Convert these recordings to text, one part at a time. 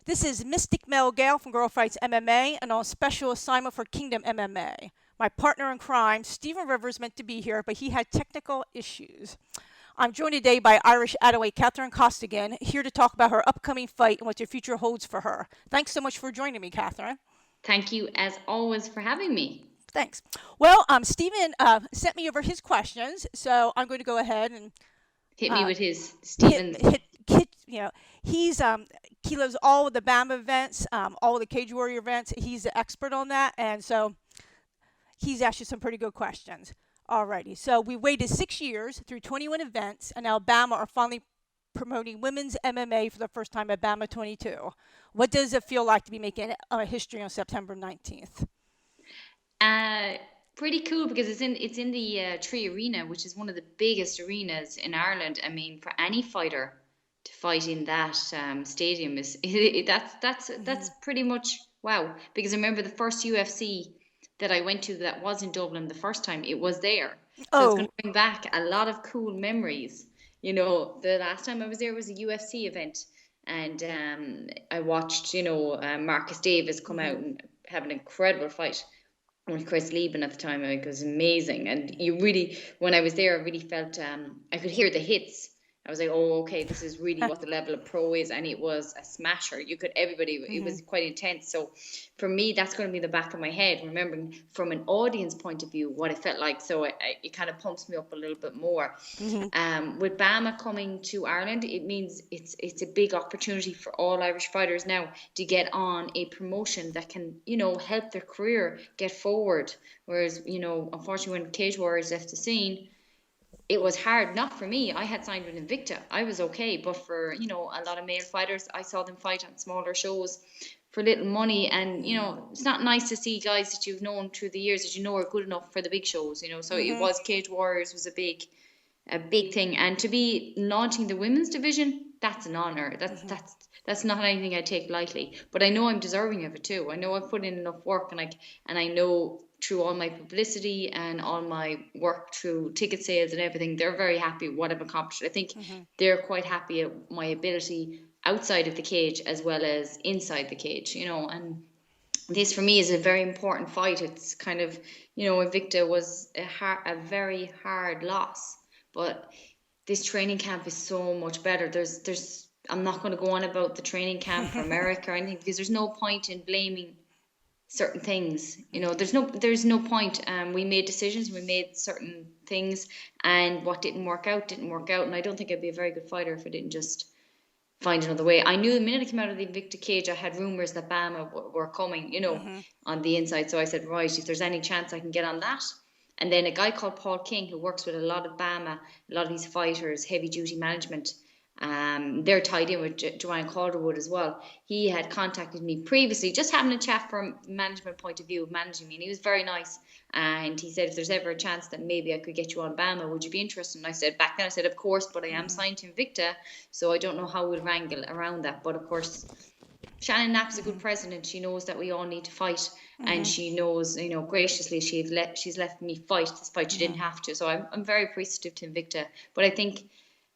This is Mystic Mel Gale from Girl Fights MMA and on special assignment for Kingdom MMA. My partner in crime, Stephen Rivers, meant to be here, but he had technical issues. I'm joined today by Irish Attaway Catherine Costigan, here to talk about her upcoming fight and what the future holds for her. Thanks so much for joining me, Catherine. Thank you, as always, for having me. Thanks. Well, Stephen sent me over his questions, so I'm going to go ahead and Hit me uh, with his hit, Stevens. hit. He's he loves all of the BAMMA events, all of the Cage Warrior events. He's the expert on that, and so he's asked you some pretty good questions. Alrighty, so we waited 6 years through 21 events, and now BAMMA are finally promoting women's MMA for the first time at BAMMA 22. What does it feel like to be making history on September 19th? Uh, Pretty cool because it's in the Tree Arena, which is one of the biggest arenas in Ireland. I mean, for any fighter to fight in that stadium is that's pretty much wow. Because I remember the first UFC that I went to that was in Dublin the first time, it was there. So it's going Oh, to bring back a lot of cool memories. The last time I was there was a UFC event, and I watched, Marcus Davis come out and have an incredible fight with Chris Lieben at the time. It was amazing, and you really, when I was there, I really felt I could hear the hits. I was like, oh, okay, this is really what the level of pro is, and it was a smasher. You could everybody. It was quite intense. So, for me, that's going to be in the back of my head, remembering from an audience point of view what it felt like. So it kind of pumps me up a little bit more. mm-hmm. With BAMMA coming to Ireland, it means it's a big opportunity for all Irish fighters now to get on a promotion that can, help their career get forward. Whereas, unfortunately, when Cage Warriors left the scene, it was hard. Not for me. I had signed with Invicta. I was okay, but for a lot of male fighters, I saw them fight on smaller shows for little money, and it's not nice to see guys that you've known through the years that are good enough for the big shows. So it Mm-hmm. was Cage Warriors was a big thing, and to be launching the women's division, that's an honor. That's Mm-hmm. that's that's not anything I take lightly. But I know I'm deserving of it too. I know I've put in enough work, and I know through all my publicity and all my work through ticket sales and everything, they're very happy with what I've accomplished. I think Mm-hmm. they're quite happy at my ability outside of the cage as well as inside the cage. And this for me is a very important fight. It's kind of, Invicta was a very hard loss, but this training camp is so much better. I'm not going to go on about the training camp for America or anything, because there's no point in blaming certain things. There's no point. We made decisions, we made certain things, and what didn't work out didn't work out. And I don't think I'd be a very good fighter if I didn't just find another way. I knew the minute I came out of the Invicta cage, I had rumors that BAMMA were coming, Mm-hmm. on the inside. So I said, right, if there's any chance I can get on that. And then a guy called Paul King, who works with a lot of BAMMA, a lot of these fighters, heavy duty management, they're tied in with Joanne Calderwood as well. He had contacted me previously, just having a chat from a management point of view of managing me, and he was very nice. And he said, if there's ever a chance that maybe I could get you on BAMMA, would you be interested? And I said, back then, I said, of course, but I am signed to Invicta, so I don't know how we'll wrangle around that. But of course, Shannon Knapp's a good president. She knows that we all need to fight, and Mm-hmm. she knows, graciously she's let me fight this fight. She didn't have to, so I'm very appreciative to Invicta. But I think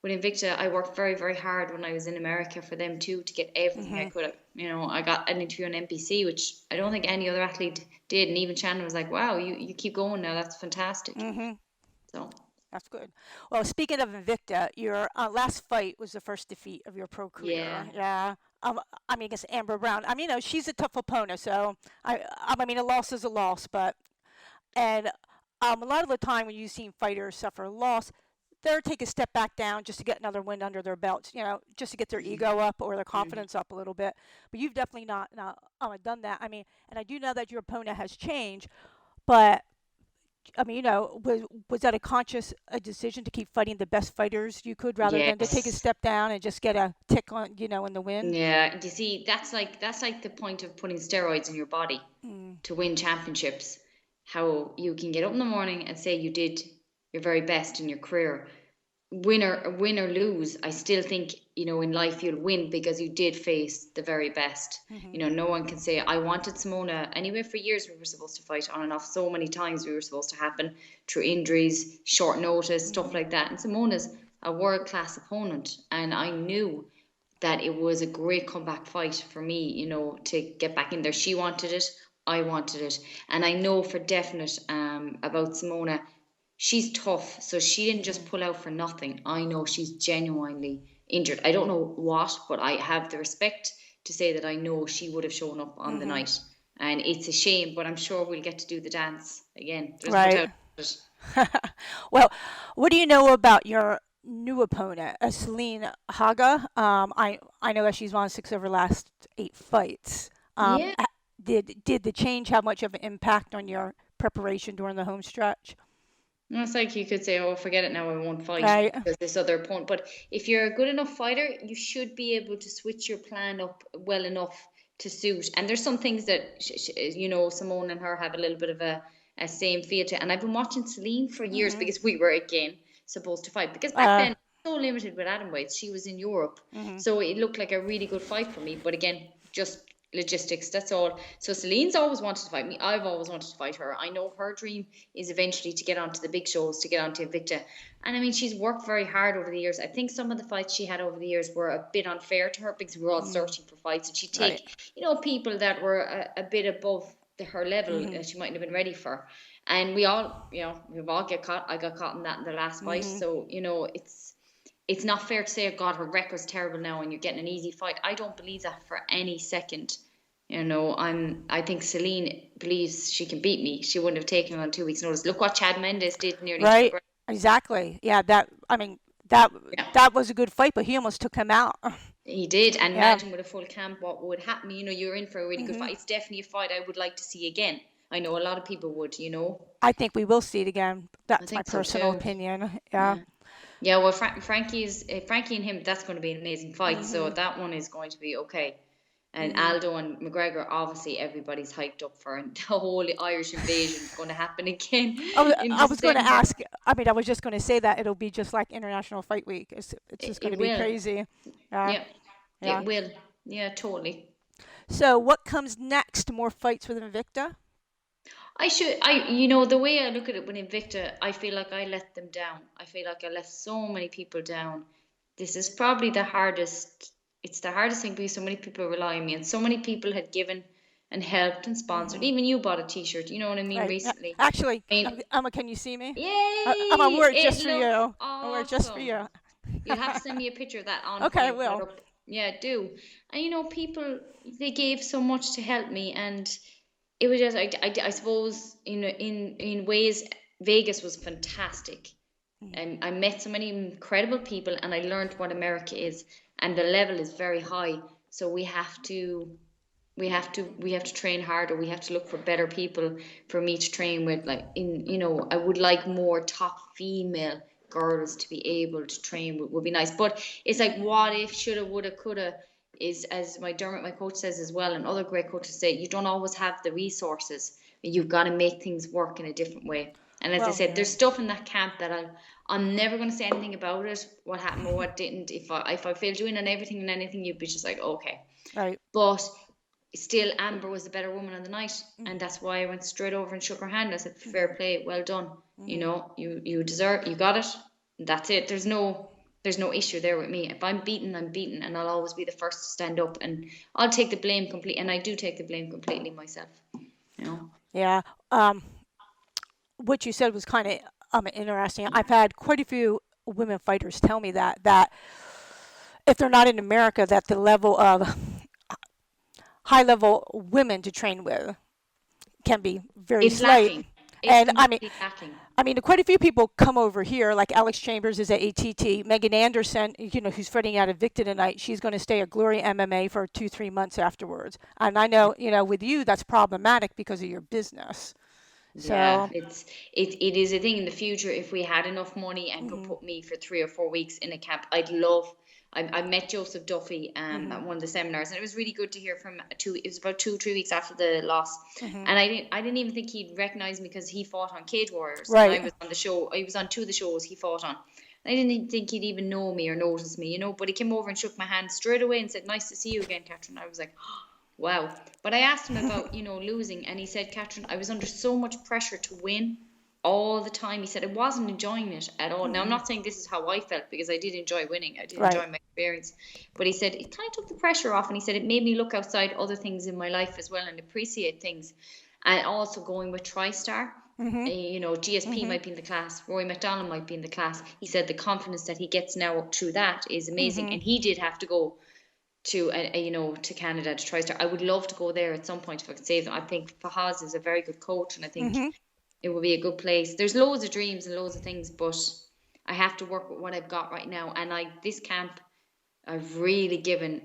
with Invicta, I worked very, very hard when I was in America for them too, to get everything I Mm-hmm. could. I got an interview on NBC, which I don't think any other athlete did, and even Shannon was like, "Wow, you keep going now. That's fantastic." Mm-hmm. So That's good. Well, speaking of Invicta, your last fight was the first defeat of your pro yeah, career. Yeah. I mean, against Amber Brown. I mean, she's a tough opponent, so I mean, a loss is a loss, but and a lot of the time when you've seen fighters suffer a loss, they're take a step back down just to get another win under their belts, just to get their hmm ego up or their hmm confidence up a little bit. But you've definitely not done that. I mean, and I do know that your opponent has changed, but I mean, was that a conscious a decision to keep fighting the best fighters you could rather than to take a yes. step down and just get a tick on, in the win? Yeah, you see, that's like the point of putting steroids in your body Mm, to win championships. How you can get up in the morning and say you did your very best in your career, win or lose. I still think, in life you'll win because you did face the very best. mm-hmm, No one can say I wanted Simona anyway. For years we were supposed to fight on and off. So many times we were supposed to happen through injuries, short notice, stuff mm-hmm, like that. And Simona's a world class opponent, and I knew that it was a great comeback fight for me, to get back in there. She wanted it, I wanted it. And I know for definite about Simona, she's tough. So she didn't just pull out for nothing. I know she's genuinely injured. I don't know what, but I have the respect to say that I know she would have shown up on the night. And it's a shame, but I'm sure we'll get to do the dance again. There's no doubt about it. Well, what do you know about your new opponent, Celine Haga? I know that she's won 6 of her last 8 fights. Yeah. Did the change have much of an impact on your preparation during the home stretch? No, it's like you could say, oh, forget it now, I won't fight Right. because this other opponent. But if you're a good enough fighter, you should be able to switch your plan up well enough to suit. And there's some things that, Simone and her have a little bit of a same feel to. And I've been watching Celine for years because we were, again, supposed to fight. Because back then, so limited with atom weights. She was in Europe. So it looked like a really good fight for me. But again, just logistics, that's all. So Celine's always wanted to fight me. I've always wanted to fight her. I know her dream is eventually to get onto the big shows, to get onto Invicta. And I mean, she's worked very hard over the years. I think some of the fights she had over the years were a bit unfair to her because we were all searching for fights, and she'd take, people that were a bit above her level that she mightn't have been ready for. And we all, we've all get caught. I got caught in that in the last fight. So, it's not fair to say, oh God, her record's terrible now and you're getting an easy fight. I don't believe that for any second. I think Celine believes she can beat me. She wouldn't have taken her on 2 weeks' notice. Look what Chad Mendes did nearly. Right. Exactly. Yeah. That was a good fight, but he almost took him out. He did. And imagine with a full camp what would happen. You're in for a really good fight. It's definitely a fight I would like to see again. I know a lot of people would. I think we will see it again. That's my so personal too. opinion. Yeah. Yeah, well, Frankie and him, that's going to be an amazing fight. So that one is going to be okay. And Aldo and McGregor, obviously, everybody's hyped up for, and the whole Irish invasion is going to happen again. I was going to ask. I mean, I was just going to say that it'll be just like International Fight Week. It's just going to be crazy. Yeah, it will. Yeah, totally. So, what comes next? More fights with Invicta? The way I look at it with Invicta, I feel like I let them down. I feel like I let so many people down. This is probably the hardest. It's the hardest thing because so many people rely on me, and so many people had given and helped and sponsored. Even you bought a T-shirt, you know what I mean, recently. Actually, Emma, can you see me? Yay! I'm gonna wear it just for you. I'll wear it just for you. You'll have to send me a picture of that on. Okay, I will. Yeah, do. And people, they gave so much to help me, and it was just, I suppose, in ways, Vegas was fantastic. And I met so many incredible people, and I learned what America is, and the level is very high. So we have to train harder. We have to look for better people for me to train with. I would like more top female girls to be able to train with. Would be nice. But it's like, what if, shoulda, woulda, coulda. Is, as my coach says as well, and other great coaches say, you don't always have the resources. You've got to make things work in a different way. And as I said, there's stuff in that camp that I'm never going to say anything about it, what happened or what didn't. If I failed doing and everything and anything, you'd be just like, okay. Right. But still, Amber was the better woman on the night, and that's why I went straight over and shook her hand. I said, fair play, well done. You deserve, you got it. That's it. There's no issue there with me. If I'm beaten, I'm beaten, and I'll always be the first to stand up, and I'll take the blame completely, and I do take the blame completely myself. Yeah. What you said was kind of interesting. I've had quite a few women fighters tell me that if they're not in America, that the level of high level women to train with can be very slight. Lacking. And lacking. I mean, quite a few people come over here, like Alex Chambers is at ATT. Megan Anderson, who's fighting out of Invicta tonight, she's going to stay at Glory MMA for 2-3 months afterwards. And I know, with you, that's problematic because of your business. So yeah, it is a thing in the future. If we had enough money and could put me for 3 or 4 weeks in a camp, I'd love. I met Joseph Duffy at one of the seminars, and it was really good to hear from it was about 2-3 weeks after the loss, and I didn't even think he'd recognize me because he fought on Cage Warriors. Right. And I was on the show. I was on 2 of the shows he fought on. I didn't even think he'd even know me or notice me, But he came over and shook my hand straight away and said, "Nice to see you again, Catherine." I was like, oh, wow. But I asked him about losing, and he said, "Catherine, I was under so much pressure to win all the time. He said, I wasn't enjoying it at all. Now, I'm not saying this is how I felt, because I did enjoy winning. I did Right. enjoy my experience. But he said it kind of took the pressure off, and he said it made me look outside other things in my life as well and appreciate things. And also going with TriStar, GSP might be in the class, Rory McDonald might be in the class. He said the confidence that he gets now through that is amazing. And he did have to go to to Canada to TriStar. I would love to go there at some point if I could save them. I think Fahaz is a very good coach, and I think it will be a good place. There's loads of dreams and loads of things, but I have to work with what I've got right now. And this camp, I've really given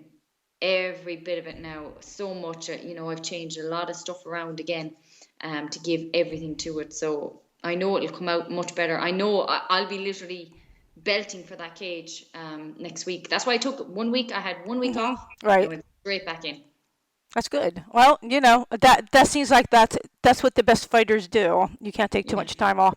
every bit of it now so much. I've changed a lot of stuff around again, to give everything to it. So I know it'll come out much better. I know I'll be literally belting for that cage next week. That's why I took 1 week. I had 1 week off. Right. I went straight back in. That's good. Well, that seems like that's what the best fighters do. You can't take too much time off.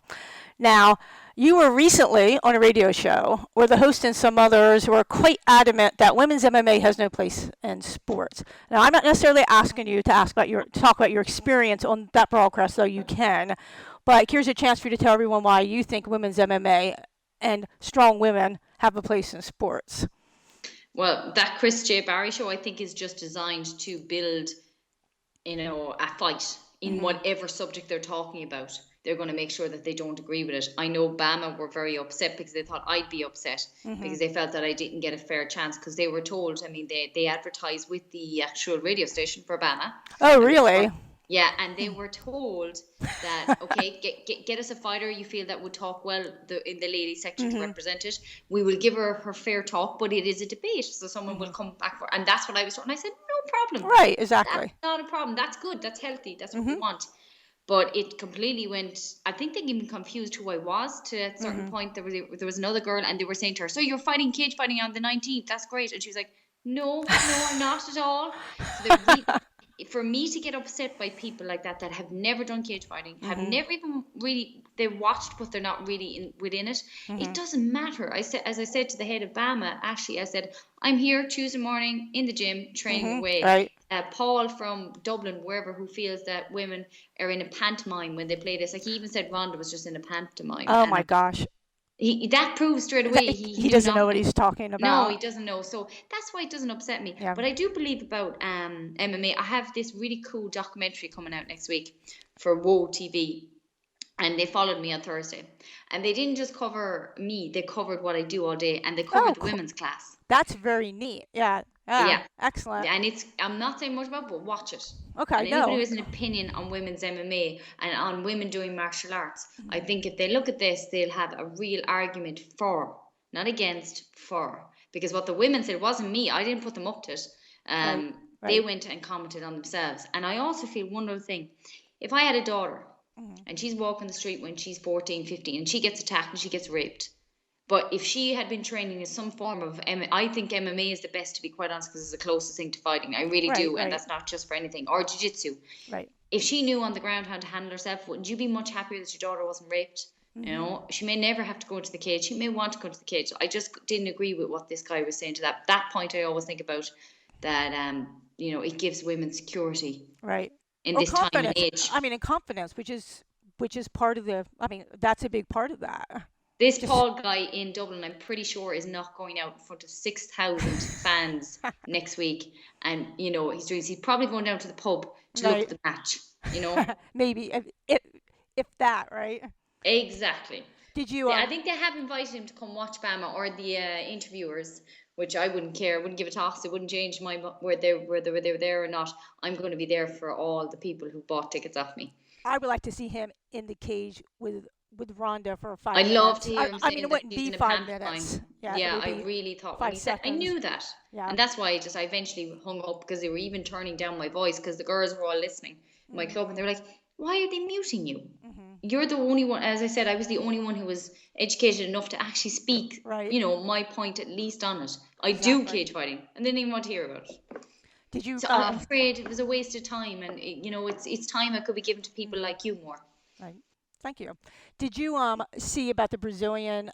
Now, you were recently on a radio show where the host and some others were quite adamant that women's MMA has no place in sports. Now, I'm not necessarily asking you to talk about your experience on that broadcast, though you can. But here's a chance for you to tell everyone why you think women's MMA and strong women have a place in sports. Well, that Chris J. Barry show, I think, is just designed to build, a fight in whatever subject they're talking about. They're going to make sure that they don't agree with it. I know BAMMA were very upset because they thought I'd be upset because they felt that I didn't get a fair chance, because they were told, they advertised with the actual radio station for BAMMA. Oh, really? Yeah, and they were told that, okay, get us a fighter you feel that would talk well in the ladies section to represent it. We will give her fair talk, but it is a debate, so someone will come back and that's what I was told. And I said, no problem. Right, exactly. That's not a problem. That's good. That's healthy. That's what we want. But it completely went. I think they even confused who I was to a certain point. There was another girl, and they were saying to her, "So you're fighting cage fighting on the 19th? That's great." And she was like, "No, I'm not at all." So for me to get upset by people like that have never done cage fighting, have never even really, they watched but they're not really within it, it doesn't matter. As I said to the head of BAMMA, Ashley, I said, I'm here Tuesday morning in the gym training away. Right. Paul from Dublin, wherever, who feels that women are in a pantomime when they play this, like he even said Ronda was just in a pantomime. Oh my gosh. That proves straight away he doesn't know what he's talking about. No, he doesn't know. So that's why it doesn't upset me. Yeah. But I do believe about MMA. I have this really cool documentary coming out next week for Whoa TV. And they followed me on Thursday. And they didn't just cover me, they covered what I do all day. And they covered the women's class. That's very neat. Yeah. Yeah. Excellent. And I'm not saying much about it, but watch it. Okay, and anybody who has an opinion on women's MMA and on women doing martial arts, I think if they look at this, they'll have a real argument for, not against, for. Because what the women said wasn't me. I didn't put them up to it. Right. They went and commented on themselves. And I also feel one other thing. If I had a daughter and she's walking the street when she's 14, 15, and she gets attacked and she gets raped, but if she had been training in some form of MMA, I think MMA is the best, to be quite honest, because it's the closest thing to fighting. I really do, and that's not just for anything. Or jiu-jitsu. Right. If she knew on the ground how to handle herself, wouldn't you be much happier that your daughter wasn't raped? She may never have to go to the cage. She may want to go to the cage. I just didn't agree with what this guy was saying to that. That point I always think about, that, it gives women security. Right. In this time and age. And confidence, which is part of that's a big part of that. This Paul guy in Dublin, I'm pretty sure, is not going out in front of 6,000 fans next week. And, he's probably going down to the pub to look at the match, Maybe, if that, right? Exactly. Did you... I think they have invited him to come watch BAMMA, or the interviewers, which I wouldn't care. I wouldn't give a toss. It wouldn't change my whether they were there or not. I'm going to be there for all the people who bought tickets off me. I would like to see him in the cage with Ronda for 5 minutes. I'd love to hear him saying it wouldn't be 5 minutes. Yeah, I really thought when he said, I knew that. Yeah. And that's why I eventually hung up, because they were even turning down my voice, because the girls were all listening in my club, and they were like, why are they muting you? You're the only one, as I said, I was the only one who was educated enough to actually speak, my point at least on it. I do cage fighting, and they didn't even want to hear about it. Did you? So I'm afraid it was a waste of time, and it's time I could be given to people like you more. Right. Thank you. Did you see about the Brazilian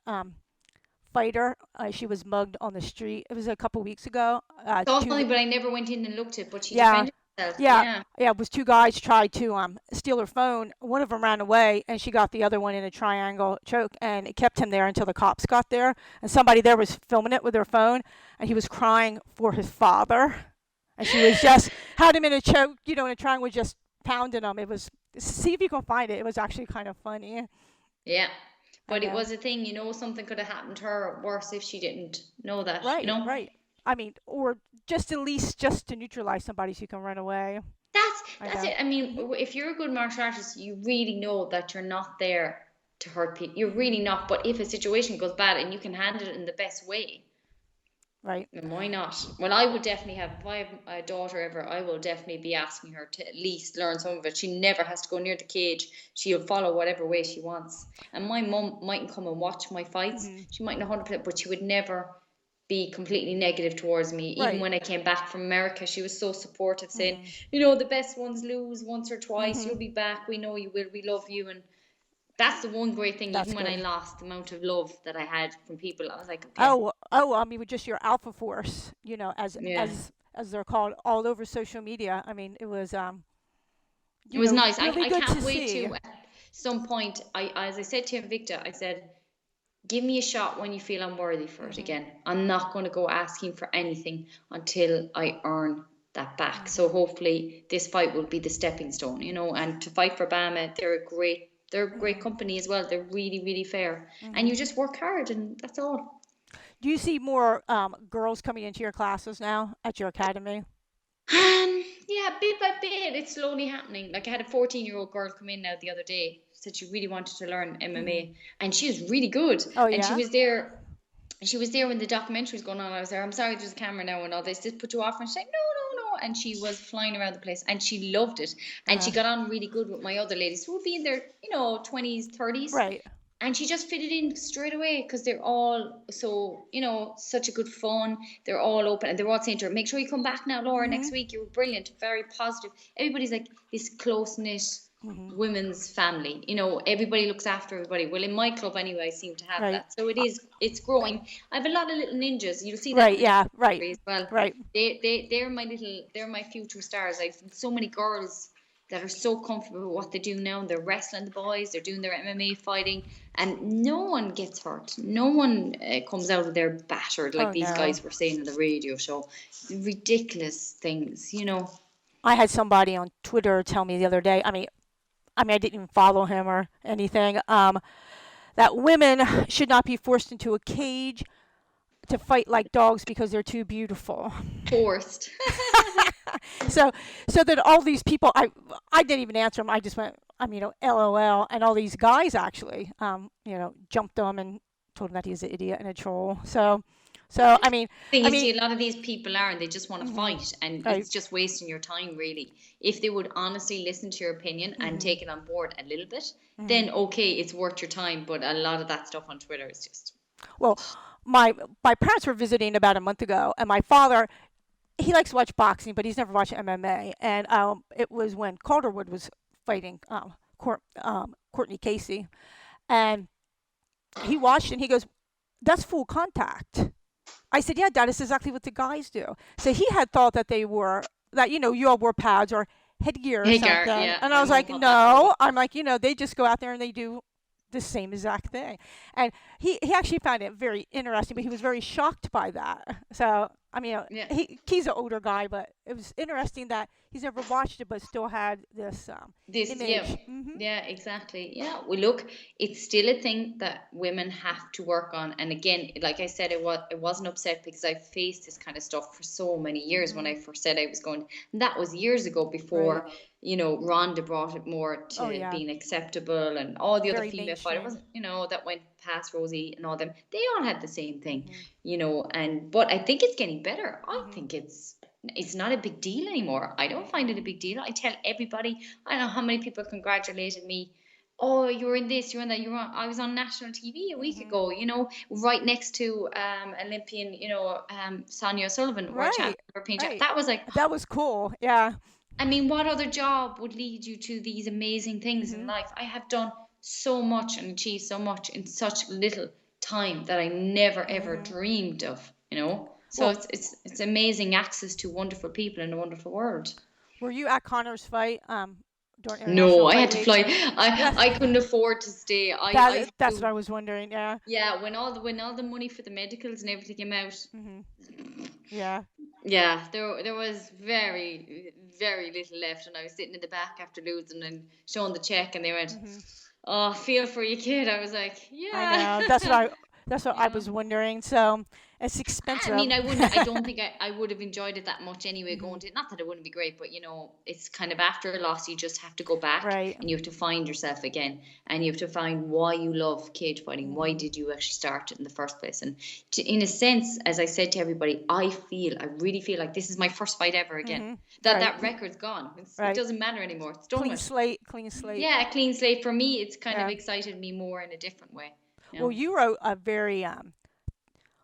fighter? She was mugged on the street. It was a couple weeks ago. It's all funny, but I never went in and looked at it. But she defended Yeah, Yeah. yeah. It was two guys tried to steal her phone. One of them ran away, and she got the other one in a triangle choke, and it kept him there until the cops got there. And somebody there was filming it with their phone, and he was crying for his father, and she was just had him in a choke, in a triangle, just pounding him. It was see if you can find it. It was actually kind of funny. Yeah. I But it know. was a thing, something could have happened to her worse if she didn't know that. Right, right. I mean, or just at least just to neutralize somebody so you can run away. I That's know. it. I mean, Mhm. if you're a good martial artist, you really know that you're not there to hurt people. You're Mhm. really not. But if a situation goes bad and you can handle it in the best way, Right. then why not? Well, I would definitely have, if I have a daughter ever, I will definitely be asking her to at least learn some of it. She never has to go near the cage. She'll follow whatever way she wants. And my mum mightn't come and watch my fights. Mhm. She mightn't 100%, but she would never be completely negative towards me. Even Right. when I came back from America, she was so supportive, saying, Mhm. the best ones lose once or twice. You'll Mhm. be back. We know you will. We love you. And that's the one great thing. That's Even when I good. lost, the amount of love that I had from people, I was like, okay, Oh, oh, I mean, with just your alpha force, as yeah. as they're called all over social media. I mean, it was It was nice. really I good can't to wait see. to, at some point, as I said to Invicta, I said, give me a shot when you feel I'm worthy for it Mhm. again. I'm not going to go asking for anything until I earn that back. So Mhm. hopefully this fight will be the stepping stone. And to fight for BAMMA, they're a great Mhm. company as well. They're really, really fair. And you Mhm. just work hard and that's all. Do you see more girls coming into your classes now at your academy? Yeah, bit by bit, it's slowly happening. Like I had a 14-year-old girl come in now the other day, said she really wanted to learn Mhm. MMA, and she was really good. Oh And yeah. she was there when the documentary was going on. I was there. I'm sorry, there's a camera now and all this. Just put you off, and she's like, no, no, no. And she was flying around the place, and she loved it. And she Uh, got on really good with my other ladies who would be in their, 20s, 30s, right. and she just fitted in straight away because they're all so such a good fun. They're all open and they're all saying to her, make sure you come back now, Laura, next Mhm. week. You were brilliant, very positive. Everybody's like this close-knit Mhm. women's family. Everybody looks after everybody. Well, in my club anyway, I seem to have Right. that. So it's growing. I have a lot of little ninjas. You'll see that in Right. the Yeah. Right. documentary as well. Right. They're my future stars. I've so many girls that are so comfortable with what they do now. They're wrestling the boys, they're doing their MMA fighting, and no one gets hurt. No one comes out of there battered like Oh these no. guys were saying on the radio show. Ridiculous things. I had somebody on Twitter tell me the other day. I didn't even follow him or anything. That women should not be forced into a cage to fight like dogs because they're too beautiful. Forced. so so that all these people, I didn't even answer them. I just went, LOL. And all these guys actually, jumped him and told him that he's an idiot and a troll. So Thing I is, mean, see, a lot of these people are, and they just want to hmm fight, and right. it's just wasting your time, really. If they would honestly listen to your opinion and hmm take it on board a little bit, hmm then okay, it's worth your time. But a lot of that stuff on Twitter is just, Well, my my parents were visiting about a month ago, and my father, he likes to watch boxing, but he's never watched MMA. And it was when Calderwood was fighting Courtney Casey, and he watched and he goes, "That's full contact." I said, "Yeah, Dad, that's exactly what the guys do." So he had thought that they were that you all wore pads or headgear or hey, Gar, something, yeah, and I my was mom like, thought that too. "No." I'm like, they just go out there and they do the same exact thing. And he actually found it very interesting, but he was very shocked by that. So Yeah. he's an older guy, but it was interesting that he's never watched it, but still had this This, yeah, image. Hmm. yeah, exactly. Yeah, well, look, it's still a thing that women have to work on. And again, like I said, I wasn't upset because I faced this kind of stuff for so many years when Hmm. I first said I was going. And that was years ago Right. before, Rhonda brought it more Oh to yeah. being acceptable, and all the other Very female fighters, mainstream. that went past Rosie and all them. They all had the same thing, Hmm. and but I think it's getting better. I Hmm. think it's not a big deal anymore. I don't find it a big deal. I tell everybody. I don't know how many people congratulated me. Oh, you're in this, you're in that, you're on. I was on national TV a week Hmm. ago. Right next to Olympian, Sonia O'Sullivan, world champion Right. European champion. Right. That was like, That was cool. Yeah. I mean, what other job would lead you to these amazing things in Hmm. life? I have done so much and achieved so much in such little time that I never ever Hmm. dreamed of. So Well, it's amazing access to wonderful people in a wonderful world. Were you at Connor's fight during No, International I Fight had to Week? fly. Yeah, I couldn't afford to stay. I that's what flew. I was wondering. Yeah. Yeah, when all the money for the medicals and everything came out, Hmm. Yeah. yeah, there was very little left, and I was sitting in the back after losing and showing the check, and they went, Hmm. "Oh, feel for your kid." I was like, I "Yeah." know. That's what I Yeah. was wondering. So it's I expensive. mean, I don't think I would have enjoyed it that much anyway Hmm. going to, not that it wouldn't be great, but it's kind of after a loss, you just have to go back Right. and you have to find yourself again and you have to find why you love cage fighting. Why Hmm. did you actually start it in the first place? And in a sense, as I said to everybody, I really feel like this is my first fight ever again. Hmm. Right. That record's gone. It Right. doesn't matter anymore. It's done Clean with. slate. Clean slate. Yeah, a clean slate for me. It's kind of Yeah. excited me more in a different way. You Well, know? you wrote a very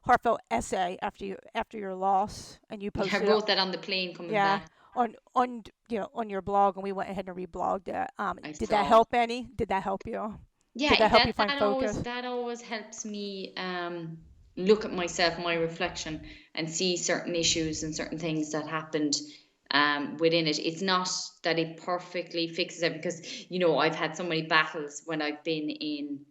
heartfelt essay after your loss, and you I posted it. wrote that on the plane coming Yeah. back. On on your blog, and we went ahead and reblogged it. I Did that saw. help any? Did that help you? Did Yeah, that help you find focus? that always helps me look at myself, my reflection, and see certain issues and certain things that happened within it. It's not that it perfectly fixes it because I've had so many battles when I've been in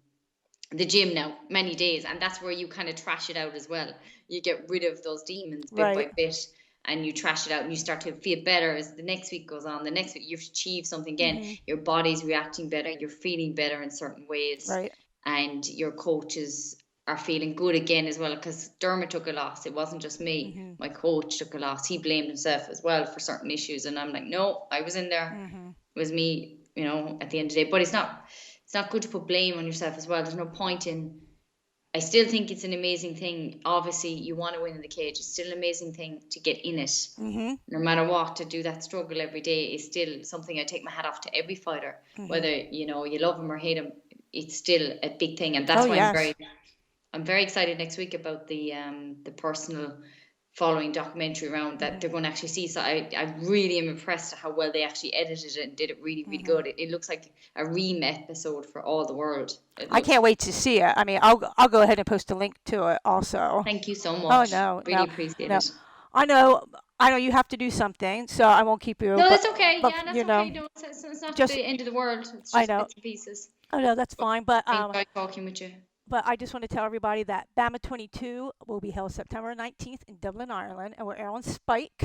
the gym now many days, and that's where you kind of trash it out as well. You get rid of those demons bit Right. by bit, and you trash it out, and you start to feel better as the next week goes on. The next week you've achieved something again. Hmm. Your body's reacting better. You're feeling better in certain ways, Right. and your coaches are feeling good again as well. Because Dermot took a loss. It wasn't just me. Hmm. My coach took a loss. He blamed himself as well for certain issues, and I'm like, no, I was in there. Hmm. It was me. At the end of the day, but it's not good to put blame on yourself as well. There's no point in. I still think it's an amazing thing. Obviously, you want to win in the cage. It's still an amazing thing to get in it. Hmm. No matter what, to do that struggle every day is still something I take my hat off to every fighter. Hmm. Whether you love them or hate them, it's still a big thing, and Oh that's why yes. I'm very excited next week about the personal following documentary round that Hmm. they're going to actually see. So I really am impressed at how well they actually edited it and did it really, really Hmm. good. It looks like a Reem episode for all the world. It I looks. can't wait to see it. I mean, I'll go ahead and post a link to it also. Thank you so Oh much. no, Really no, appreciate no. it. I know, I know you have to do something, so I won't keep you. No, that's okay. But Yeah, that's okay. No, it's not just the end of the world. It's I just know. bits and pieces. Oh no, that's fine. I enjoy talking with you. But I just want to tell everybody that BAMMA 22 will be held September 19th in Dublin, Ireland, and we're on Spike.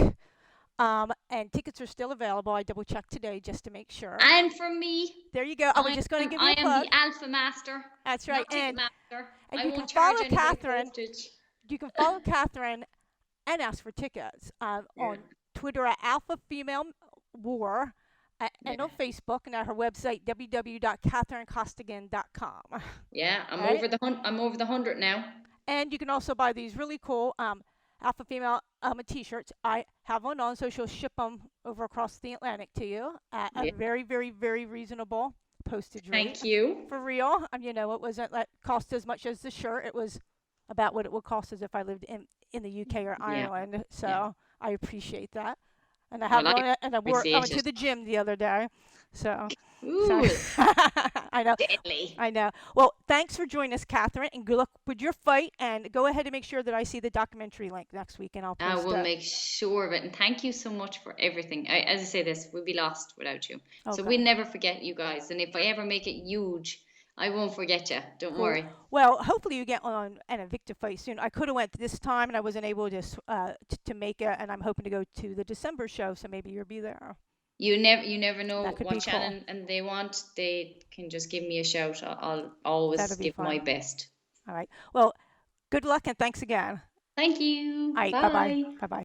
And tickets are still available. I double checked today just to make sure. And from me, There you go. I was I just going to give you I a am plug. the Alpha Master, That's right. not Ticketmaster. And I you can won't charge follow anybody Catherine. postage. You can follow Catherine and ask for tickets Yeah, on Twitter at Alpha Female War and yeah, on Facebook and at her website www.catherinecostigan.com. yeah. All right. I'm over the 100 now. And you can also buy these really cool Alpha Female t-shirts. I have one on, so she'll ship them over across the Atlantic to you at a Yeah. very, very, very reasonable postage rate. Thank you. For real. It wasn't that cost as much as the shirt. It was about what it would cost as if I lived in the UK or Yeah, Ireland. So yeah. I appreciate that. And I have Well, I one, and I appreciate went to it. the gym the other day. So, Ooh, I know. deadly. I know. Well, thanks for joining us, Catherine, and good luck with your fight. And go ahead and make sure that I see the documentary link next week, and I'll I post will it. make sure of it. And thank you so much for everything. As I say this, we'd be lost without you. So Okay. we'll never forget you guys. And if I ever make it huge, I won't forget you. Don't Cool. worry. Well, hopefully you get on an Invicta fight soon. I could have went this time, and I wasn't able to make it, and I'm hoping to go to the December show, so maybe you'll be there. You never know That could what be cool. Shannon and they want. They can just give me a shout. I'll always That'll be give my fun. best. All right. Well, good luck and thanks again. Thank you. All right. Bye bye. Bye. Bye bye.